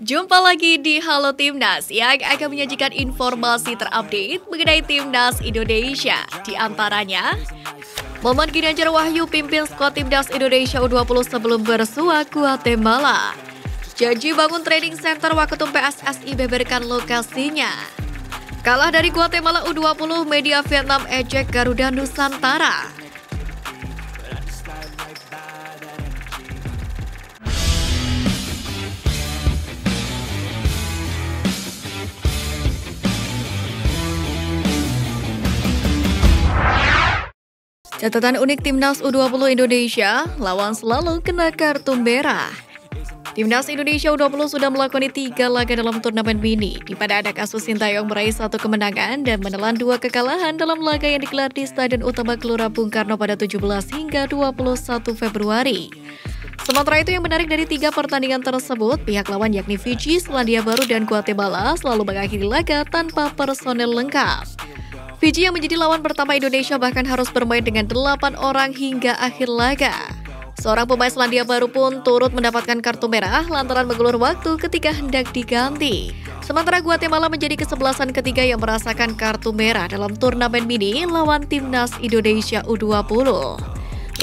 Jumpa lagi di Halo Timnas yang akan menyajikan informasi terupdate mengenai Timnas Indonesia. Di antaranya, momen Ginanjar Wahyu pimpin skuad Timnas Indonesia U20 sebelum bersua Guatemala. Janji bangun training center Waketum PSSI beberkan lokasinya. Kalah dari Guatemala U20, media Vietnam ejek Garuda Nusantara. Catatan unik Timnas U20 Indonesia, lawan selalu kena kartu merah. Timnas Indonesia U20 sudah melakoni 3 laga dalam turnamen mini, di mana ada kasus Sintayong meraih 1 kemenangan dan menelan 2 kekalahan dalam laga yang digelar di Stadion Utama Gelora Bung Karno pada 17 hingga 21 Februari. Sementara itu yang menarik dari 3 pertandingan tersebut, pihak lawan yakni Fiji, Selandia Baru, dan Guatemala selalu mengakhiri laga tanpa personel lengkap. Fiji yang menjadi lawan pertama Indonesia bahkan harus bermain dengan 8 orang hingga akhir laga. Seorang pemain Selandia Baru pun turut mendapatkan kartu merah lantaran mengulur waktu ketika hendak diganti. Sementara Guatemala menjadi kesebelasan ketiga yang merasakan kartu merah dalam turnamen mini lawan Timnas Indonesia U20.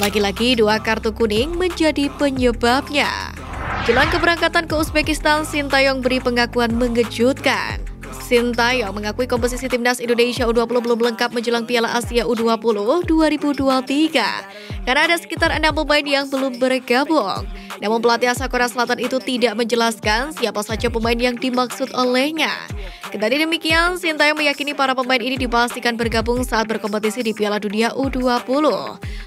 Lagi-lagi 2 kartu kuning menjadi penyebabnya. Jelang keberangkatan ke Uzbekistan, Sintayong beri pengakuan mengejutkan. Sintayong mengakui komposisi Timnas Indonesia U20 belum lengkap menjelang Piala Asia U20 2023 karena ada sekitar 6 pemain yang belum bergabung. Namun pelatih asal Korea Selatan itu tidak menjelaskan siapa saja pemain yang dimaksud olehnya. Kendati demikian, Sintayong meyakini para pemain ini dipastikan bergabung saat berkompetisi di Piala Dunia U20.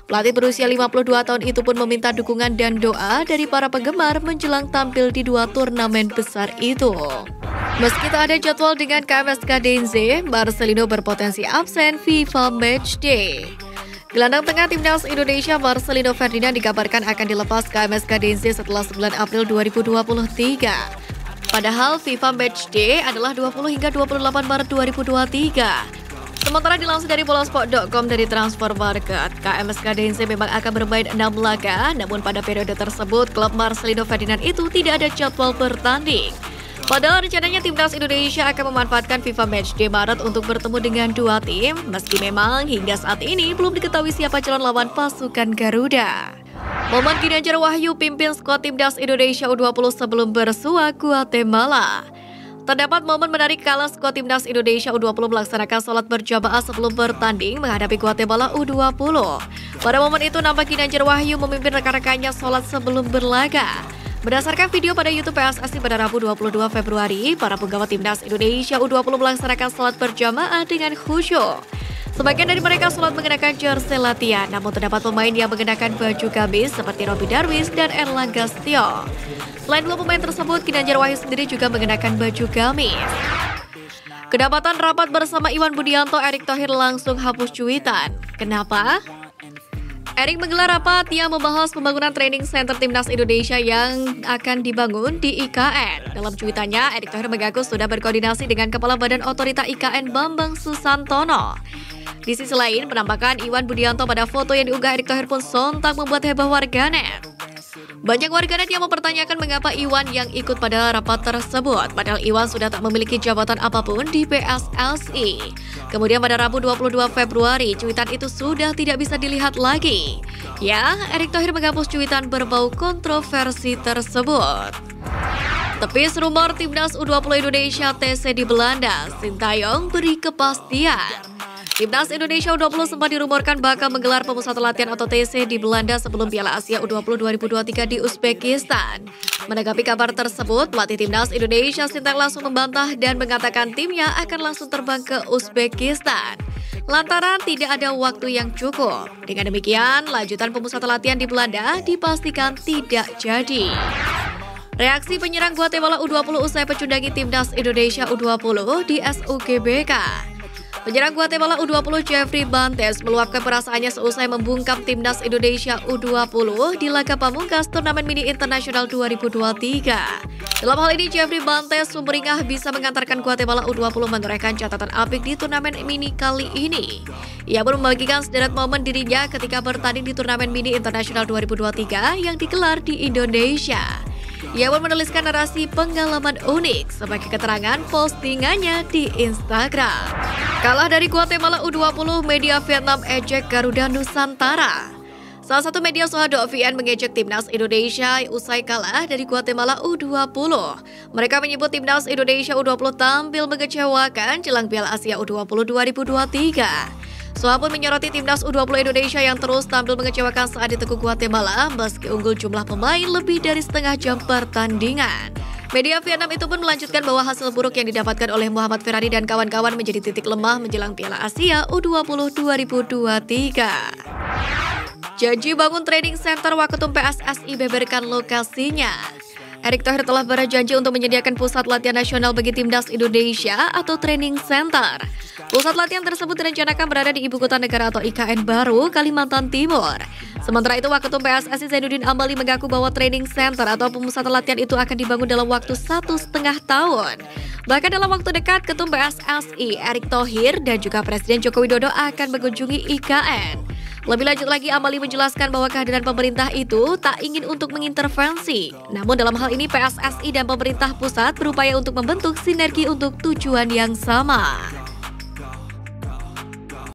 Pelatih berusia 52 tahun itu pun meminta dukungan dan doa dari para penggemar menjelang tampil di 2 turnamen besar itu. Meski tak ada jadwal dengan KMS Kadense, Marcelino berpotensi absen FIFA Matchday. Gelandang tengah Timnas Indonesia Marcelino Ferdinand dikabarkan akan dilepas KMS Kadense setelah 9 April 2023. Padahal FIFA Matchday adalah 20 hingga 28 Maret 2023. Sementara dilansir dari bolasport.com dari Transfer Market, KMS Kadense memang akan bermain 6 laga, namun pada periode tersebut klub Marcelino Ferdinand itu tidak ada jadwal bertanding. Padahal rencananya Timnas Indonesia akan memanfaatkan FIFA Matchday Maret untuk bertemu dengan 2 tim, meski memang hingga saat ini belum diketahui siapa calon lawan pasukan Garuda. Momen Ginanjar Wahyu pimpin skuad Timnas Indonesia U20 sebelum bersua Guatemala. Terdapat momen menarik kala skuad Timnas Indonesia U20 melaksanakan sholat berjamaah sebelum bertanding menghadapi Guatemala U20. Pada momen itu nampak Ginanjar Wahyu memimpin rekan-rekannya sholat sebelum berlaga. Berdasarkan video pada YouTube PSSI pada Rabu 22 Februari, para penggawa Timnas Indonesia U20 melaksanakan sholat berjamaah dengan khusyuk. Sebagian dari mereka sholat mengenakan jersey latihan, namun terdapat pemain yang mengenakan baju gamis seperti Robby Darwish dan Erlangga Setio. Selain 2 pemain tersebut, Ginanjar Wahyu sendiri juga mengenakan baju gamis. Kedapatan rapat bersama Iwan Budianto, Erick Thohir langsung hapus cuitan. Kenapa? Erick menggelar rapat yang membahas pembangunan training center Timnas Indonesia yang akan dibangun di IKN. Dalam cuitannya, Erick Thohir mengaku sudah berkoordinasi dengan Kepala Badan Otorita IKN Bambang Susantono. Di sisi lain, penampakan Iwan Budianto pada foto yang diunggah Erick Thohir pun sontak membuat heboh warganet. Banyak warganet yang mempertanyakan mengapa Iwan yang ikut pada rapat tersebut, padahal Iwan sudah tak memiliki jabatan apapun di PSSI. Kemudian pada Rabu 22 Februari, cuitan itu sudah tidak bisa dilihat lagi. Ya, Erick Thohir menghapus cuitan berbau kontroversi tersebut. Tepis rumor Timnas U20 Indonesia TC di Belanda, Sintayong beri kepastian. Timnas Indonesia U20 sempat dirumorkan bakal menggelar pemusatan latihan atau TC di Belanda sebelum Piala Asia U20 2023 di Uzbekistan. Menanggapi kabar tersebut, pelatih Timnas Indonesia Sintayong langsung membantah dan mengatakan timnya akan langsung terbang ke Uzbekistan lantaran tidak ada waktu yang cukup. Dengan demikian, lanjutan pemusatan latihan di Belanda dipastikan tidak jadi. Reaksi penyerang Guatemala U20 usai pecundangi Timnas Indonesia U20 di SUGBK. Penyerang Guatemala U20 Jeffrey Bantes meluapkan perasaannya seusai membungkam Timnas Indonesia U20 di laga pamungkas Turnamen Mini Internasional 2023. Dalam hal ini, Jeffrey Bantes sumringah bisa mengantarkan Guatemala U20 menorehkan catatan apik di Turnamen Mini kali ini. Ia pun membagikan sederet momen dirinya ketika bertanding di Turnamen Mini Internasional 2023 yang digelar di Indonesia. Ia pun menuliskan narasi pengalaman unik sebagai keterangan postingannya di Instagram. Kalah dari Guatemala U20, media Vietnam ejek Garuda Nusantara. Salah satu media Sohado VN mengejek Timnas Indonesia usai kalah dari Guatemala U20. Mereka menyebut Timnas Indonesia U20 tampil mengecewakan jelang Piala Asia U20 2023. Soha pun menyoroti Timnas U20 Indonesia yang terus tampil mengecewakan saat ditekuk Guatemala meski unggul jumlah pemain lebih dari setengah jam pertandingan. Media Vietnam itu pun melanjutkan bahwa hasil buruk yang didapatkan oleh Muhammad Ferrari dan kawan-kawan menjadi titik lemah menjelang Piala Asia U20 2023. Janji bangun training center Waketum PSSI beberkan lokasinya. Erick Thohir telah berjanji untuk menyediakan pusat latihan nasional bagi Timnas Indonesia atau training center. Pusat latihan tersebut direncanakan berada di Ibu Kota Negara atau IKN baru, Kalimantan Timur. Sementara itu, Waketum PSSI Zainuddin Amali mengaku bahwa training center atau pemusatan latihan itu akan dibangun dalam waktu 1,5 tahun. Bahkan dalam waktu dekat, Ketum PSSI Erick Thohir dan juga Presiden Joko Widodo akan mengunjungi IKN. Lebih lanjut lagi, Amali menjelaskan bahwa kehadiran pemerintah itu tak ingin untuk mengintervensi. Namun dalam hal ini PSSI dan pemerintah pusat berupaya untuk membentuk sinergi untuk tujuan yang sama.